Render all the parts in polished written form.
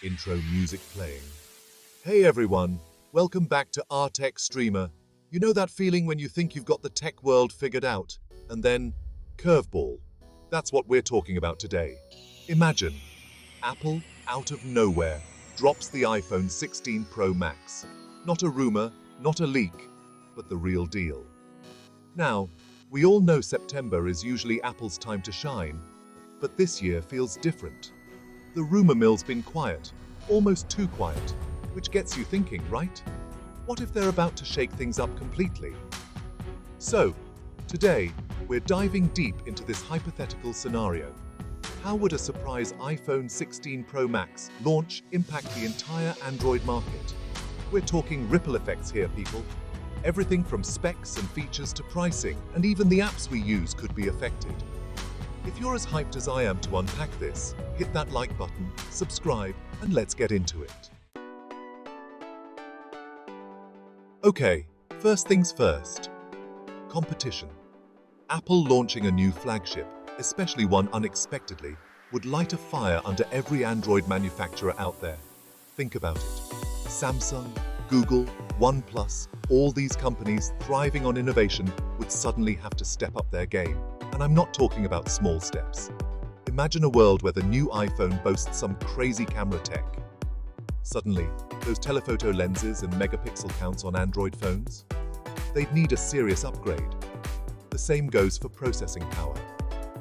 intro music playing. Hey everyone, welcome back to Our Tech Streamer. You know that feeling when you think you've got the tech world figured out, and then curveball. That's what we're talking about today. Imagine, Apple, out of nowhere, drops the iPhone 16 Pro Max. Not a rumor, not a leak, but the real deal. Now, we all know September is usually Apple's time to shine, but this year feels different. The rumor mill's been quiet, almost too quiet, which gets you thinking, right? What if they're about to shake things up completely? So, today, we're diving deep into this hypothetical scenario. How would a surprise iPhone 16 Pro Max launch impact the entire Android market? We're talking ripple effects here, people. Everything from specs and features to pricing, and even the apps we use could be affected. If you're as hyped as I am to unpack this, hit that like button, subscribe, and let's get into it. Okay, first things first. Competition. Apple launching a new flagship, especially one unexpectedly, would light a fire under every Android manufacturer out there. Think about it. Samsung, Google, OnePlus, all these companies thriving on innovation would suddenly have to step up their game. And I'm not talking about small steps. Imagine a world where the new iPhone boasts some crazy camera tech. Suddenly, those telephoto lenses and megapixel counts on Android phones? They'd need a serious upgrade. The same goes for processing power.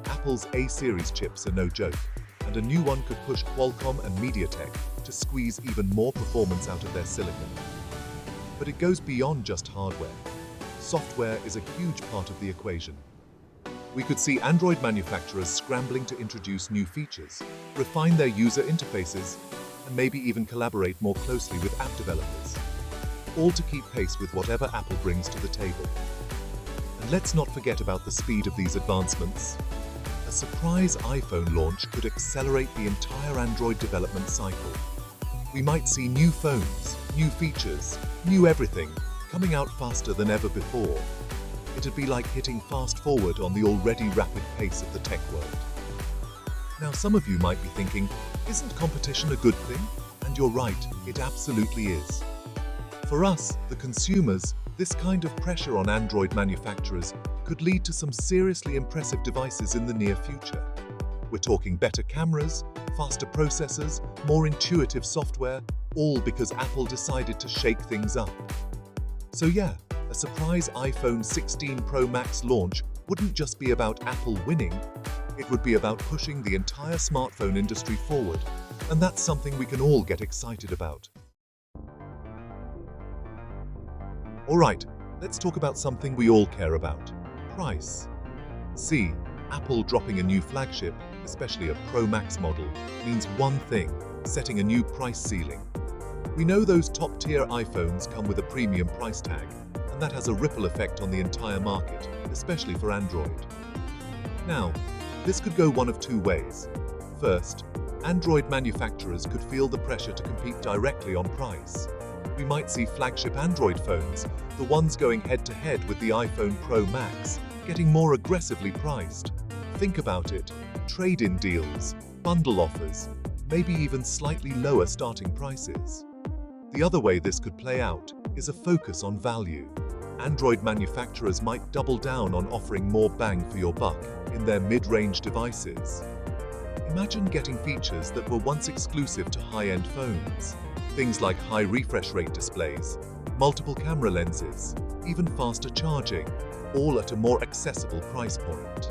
Apple's A-series chips are no joke, and a new one could push Qualcomm and MediaTek to squeeze even more performance out of their silicon. But it goes beyond just hardware. Software is a huge part of the equation. We could see Android manufacturers scrambling to introduce new features, refine their user interfaces, and maybe even collaborate more closely with app developers, all to keep pace with whatever Apple brings to the table. And let's not forget about the speed of these advancements. A surprise iPhone launch could accelerate the entire Android development cycle. We might see new phones, new features, new everything, coming out faster than ever before. It'd be like hitting fast forward on the already rapid pace of the tech world. Now, some of you might be thinking, isn't competition a good thing? And you're right, it absolutely is. For us, the consumers, this kind of pressure on Android manufacturers could lead to some seriously impressive devices in the near future. We're talking better cameras, faster processors, more intuitive software, all because Apple decided to shake things up. So yeah, a surprise iPhone 16 Pro Max launch wouldn't just be about Apple winning, it would be about pushing the entire smartphone industry forward, and that's something we can all get excited about. Alright, let's talk about something we all care about: price. See, Apple dropping a new flagship, especially a Pro Max model, means one thing: setting a new price ceiling. We know those top-tier iPhones come with a premium price tag, and that has a ripple effect on the entire market, especially for Android. Now, this could go one of two ways. First, Android manufacturers could feel the pressure to compete directly on price. We might see flagship Android phones, the ones going head-to-head with the iPhone Pro Max, getting more aggressively priced. Think about it: trade-in deals, bundle offers, maybe even slightly lower starting prices. The other way this could play out is a focus on value. Android manufacturers might double down on offering more bang for your buck in their mid-range devices. Imagine getting features that were once exclusive to high-end phones. Things like high refresh rate displays, multiple camera lenses, even faster charging, all at a more accessible price point.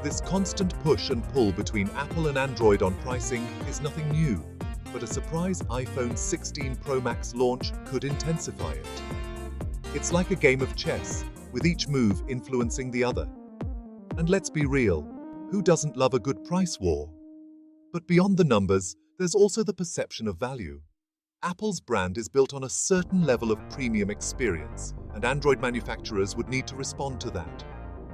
This constant push and pull between Apple and Android on pricing is nothing new, but a surprise iPhone 16 Pro Max launch could intensify it. It's like a game of chess, with each move influencing the other. And let's be real, who doesn't love a good price war? But beyond the numbers, there's also the perception of value. Apple's brand is built on a certain level of premium experience, and Android manufacturers would need to respond to that.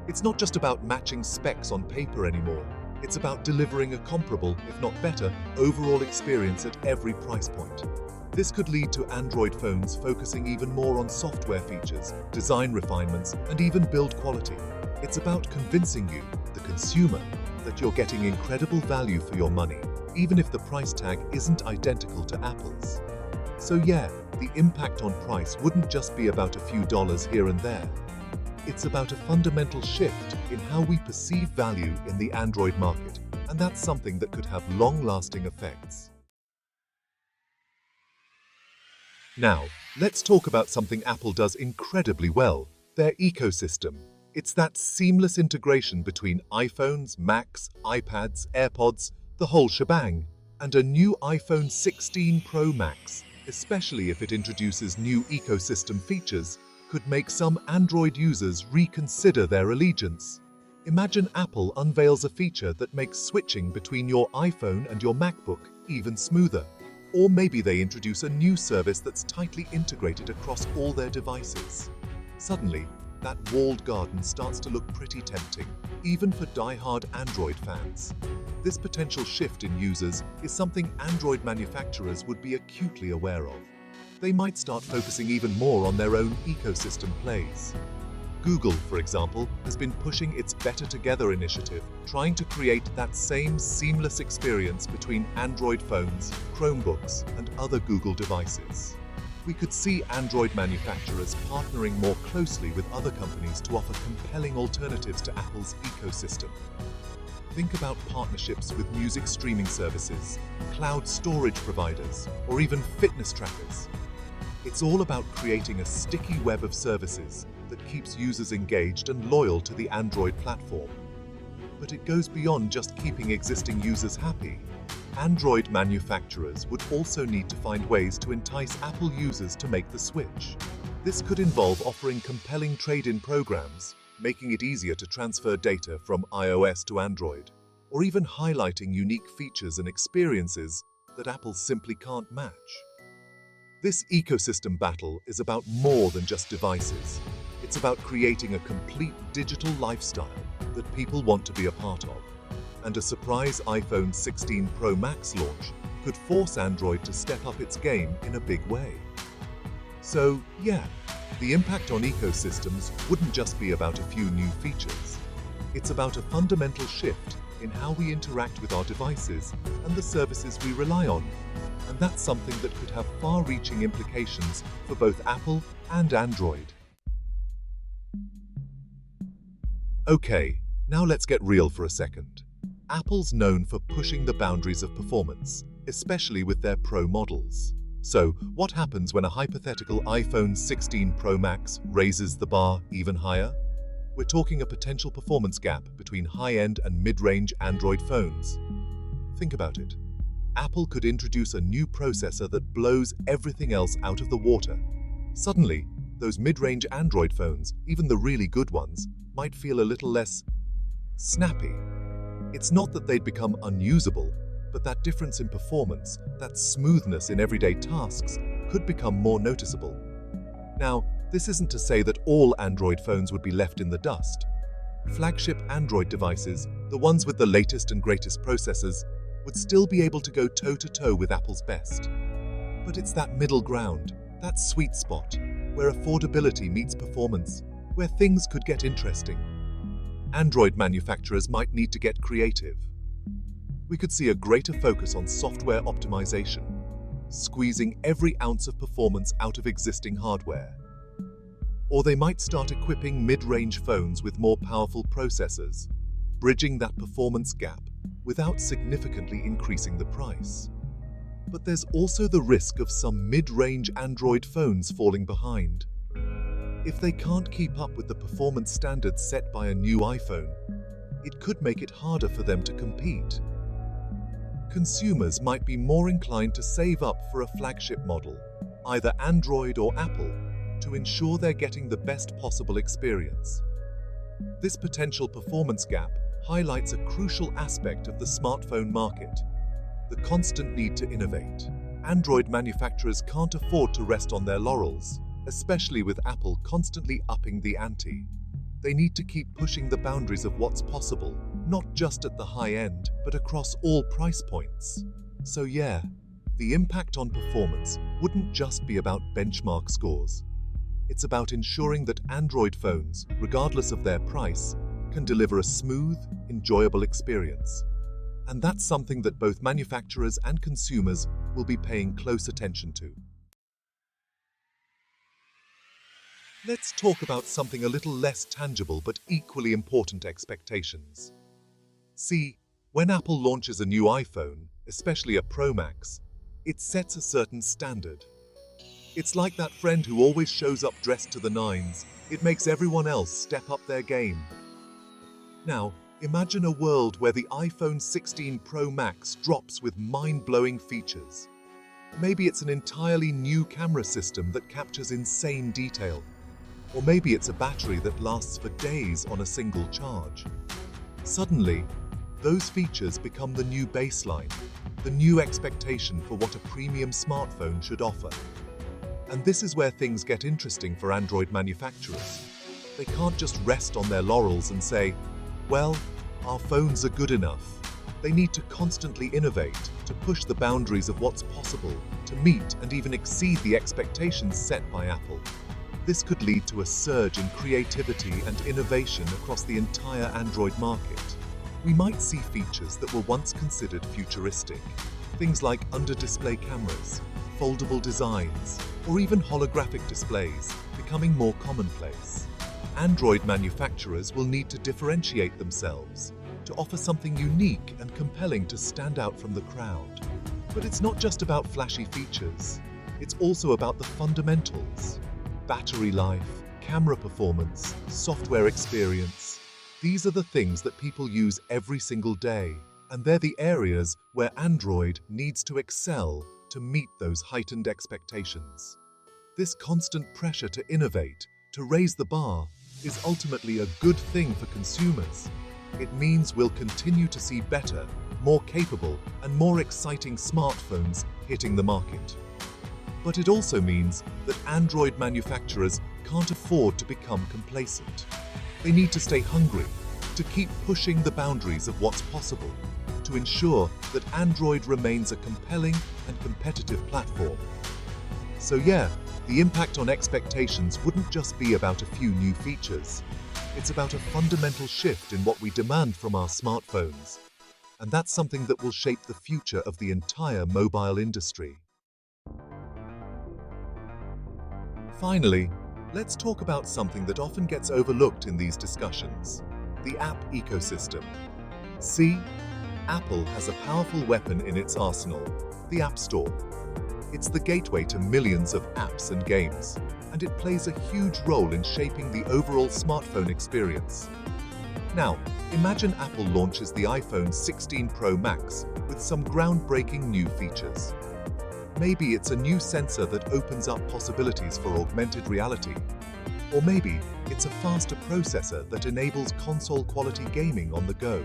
It's not just about matching specs on paper anymore. It's about delivering a comparable, if not better, overall experience at every price point. This could lead to Android phones focusing even more on software features, design refinements, and even build quality. It's about convincing you, the consumer, that you're getting incredible value for your money. even if the price tag isn't identical to Apple's. So yeah, the impact on price wouldn't just be about a few dollars here and there. It's about a fundamental shift in how we perceive value in the Android market, and that's something that could have long-lasting effects. Now, let's talk about something Apple does incredibly well, their ecosystem. It's that seamless integration between iPhones, Macs, iPads, AirPods, the whole shebang, and a new iPhone 16 Pro Max, especially if it introduces new ecosystem features, could make some Android users reconsider their allegiance. Imagine Apple unveils a feature that makes switching between your iPhone and your MacBook even smoother. Or maybe they introduce a new service that's tightly integrated across all their devices. Suddenly, that walled garden starts to look pretty tempting, even for die-hard Android fans. This potential shift in users is something Android manufacturers would be acutely aware of. They might start focusing even more on their own ecosystem plays. Google, for example, has been pushing its Better Together initiative, trying to create that same seamless experience between Android phones, Chromebooks, and other Google devices. We could see Android manufacturers partnering more closely with other companies to offer compelling alternatives to Apple's ecosystem. Think about partnerships with music streaming services, cloud storage providers, or even fitness trackers. It's all about creating a sticky web of services that keeps users engaged and loyal to the Android platform. But it goes beyond just keeping existing users happy. Android manufacturers would also need to find ways to entice Apple users to make the switch. This could involve offering compelling trade-in programs, making it easier to transfer data from iOS to Android, or even highlighting unique features and experiences that Apple simply can't match. This ecosystem battle is about more than just devices. It's about creating a complete digital lifestyle that people want to be a part of. And a surprise iPhone 16 Pro Max launch could force Android to step up its game in a big way. So, yeah, the impact on ecosystems wouldn't just be about a few new features. It's about a fundamental shift in how we interact with our devices and the services we rely on. And that's something that could have far-reaching implications for both Apple and Android. Okay, now let's get real for a second. Apple's known for pushing the boundaries of performance, especially with their Pro models. So, what happens when a hypothetical iPhone 16 Pro Max raises the bar even higher? We're talking a potential performance gap between high-end and mid-range Android phones. Think about it. Apple could introduce a new processor that blows everything else out of the water. Suddenly, those mid-range Android phones, even the really good ones, might feel a little less snappy. It's not that they'd become unusable, but that difference in performance, that smoothness in everyday tasks, could become more noticeable. Now, this isn't to say that all Android phones would be left in the dust. Flagship Android devices, the ones with the latest and greatest processors, would still be able to go toe-to-toe with Apple's best. But it's that middle ground, that sweet spot, where affordability meets performance, where things could get interesting. Android manufacturers might need to get creative. We could see a greater focus on software optimization, squeezing every ounce of performance out of existing hardware. Or they might start equipping mid-range phones with more powerful processors, bridging that performance gap without significantly increasing the price. But there's also the risk of some mid-range Android phones falling behind. If they can't keep up with the performance standards set by a new iPhone, it could make it harder for them to compete. Consumers might be more inclined to save up for a flagship model, either Android or Apple, to ensure they're getting the best possible experience. This potential performance gap highlights a crucial aspect of the smartphone market: the constant need to innovate. Android manufacturers can't afford to rest on their laurels, especially with Apple constantly upping the ante. They need to keep pushing the boundaries of what's possible, not just at the high end, but across all price points. So yeah, the impact on performance wouldn't just be about benchmark scores. It's about ensuring that Android phones, regardless of their price, can deliver a smooth, enjoyable experience. And that's something that both manufacturers and consumers will be paying close attention to. Let's talk about something a little less tangible but equally important: expectations. See, when Apple launches a new iPhone, especially a Pro Max, it sets a certain standard. It's like that friend who always shows up dressed to the nines. It makes everyone else step up their game. Now, imagine a world where the iPhone 16 Pro Max drops with mind-blowing features. Maybe it's an entirely new camera system that captures insane detail. Or maybe it's a battery that lasts for days on a single charge. Suddenly, those features become the new baseline, the new expectation for what a premium smartphone should offer. And this is where things get interesting for Android manufacturers. They can't just rest on their laurels and say, well, our phones are good enough. They need to constantly innovate, to push the boundaries of what's possible, to meet and even exceed the expectations set by Apple. This could lead to a surge in creativity and innovation across the entire Android market. We might see features that were once considered futuristic, things like under-display cameras, foldable designs, or even holographic displays becoming more commonplace. Android manufacturers will need to differentiate themselves, to offer something unique and compelling to stand out from the crowd. But it's not just about flashy features, it's also about the fundamentals. Battery life, camera performance, software experience. These are the things that people use every single day, and they're the areas where Android needs to excel to meet those heightened expectations. This constant pressure to innovate, to raise the bar, is ultimately a good thing for consumers. It means we'll continue to see better, more capable, and more exciting smartphones hitting the market. But it also means that Android manufacturers can't afford to become complacent. They need to stay hungry, to keep pushing the boundaries of what's possible, to ensure that Android remains a compelling and competitive platform. So yeah, the impact on expectations wouldn't just be about a few new features. It's about a fundamental shift in what we demand from our smartphones. And that's something that will shape the future of the entire mobile industry. Finally, let's talk about something that often gets overlooked in these discussions: the app ecosystem. See, Apple has a powerful weapon in its arsenal: the App Store. It's the gateway to millions of apps and games, and it plays a huge role in shaping the overall smartphone experience. Now, imagine Apple launches the iPhone 16 Pro Max with some groundbreaking new features. Maybe it's a new sensor that opens up possibilities for augmented reality. Or maybe it's a faster processor that enables console-quality gaming on the go.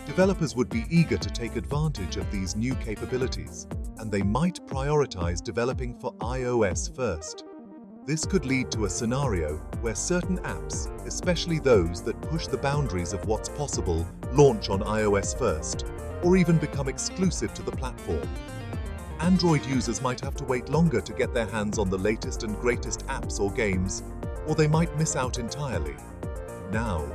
Developers would be eager to take advantage of these new capabilities, and they might prioritize developing for iOS first. This could lead to a scenario where certain apps, especially those that push the boundaries of what's possible, launch on iOS first, or even become exclusive to the platform. Android users might have to wait longer to get their hands on the latest and greatest apps or games, or they might miss out entirely. Now,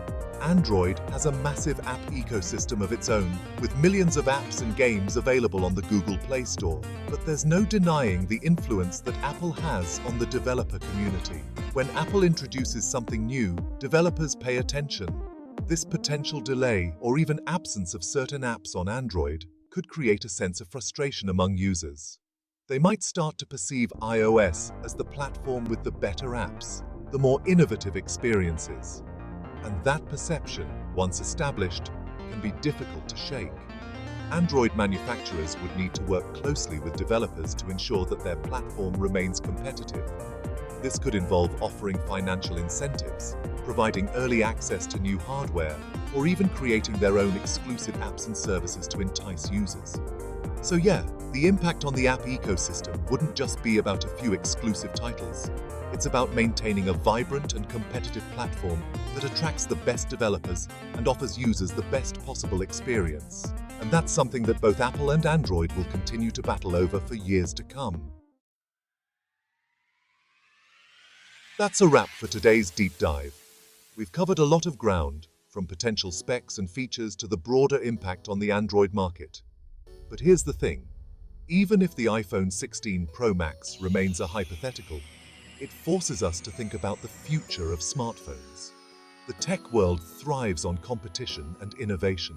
Android has a massive app ecosystem of its own, with millions of apps and games available on the Google Play Store. But there's no denying the influence that Apple has on the developer community. When Apple introduces something new, developers pay attention. This potential delay or even absence of certain apps on Android could create a sense of frustration among users. They might start to perceive iOS as the platform with the better apps, the more innovative experiences. And that perception, once established, can be difficult to shake. Android manufacturers would need to work closely with developers to ensure that their platform remains competitive. This could involve offering financial incentives, providing early access to new hardware, or even creating their own exclusive apps and services to entice users. So yeah, the impact on the app ecosystem wouldn't just be about a few exclusive titles. It's about maintaining a vibrant and competitive platform that attracts the best developers and offers users the best possible experience. And that's something that both Apple and Android will continue to battle over for years to come. That's a wrap for today's deep dive. We've covered a lot of ground, from potential specs and features to the broader impact on the Android market. But here's the thing. Even if the iPhone 16 Pro Max remains a hypothetical, it forces us to think about the future of smartphones. The tech world thrives on competition and innovation.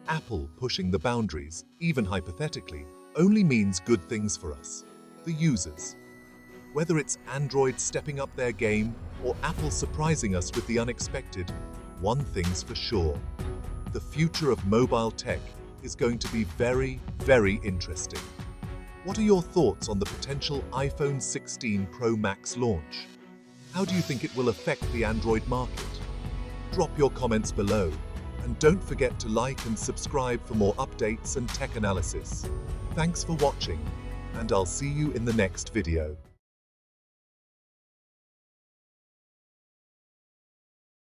Apple pushing the boundaries, even hypothetically, only means good things for us, the users. Whether it's Android stepping up their game or Apple surprising us with the unexpected, one thing's for sure. The future of mobile tech is going to be very, very interesting. What are your thoughts on the potential iPhone 16 Pro Max launch? How do you think it will affect the Android market? Drop your comments below, and don't forget to like and subscribe for more updates and tech analysis. Thanks for watching, and I'll see you in the next video.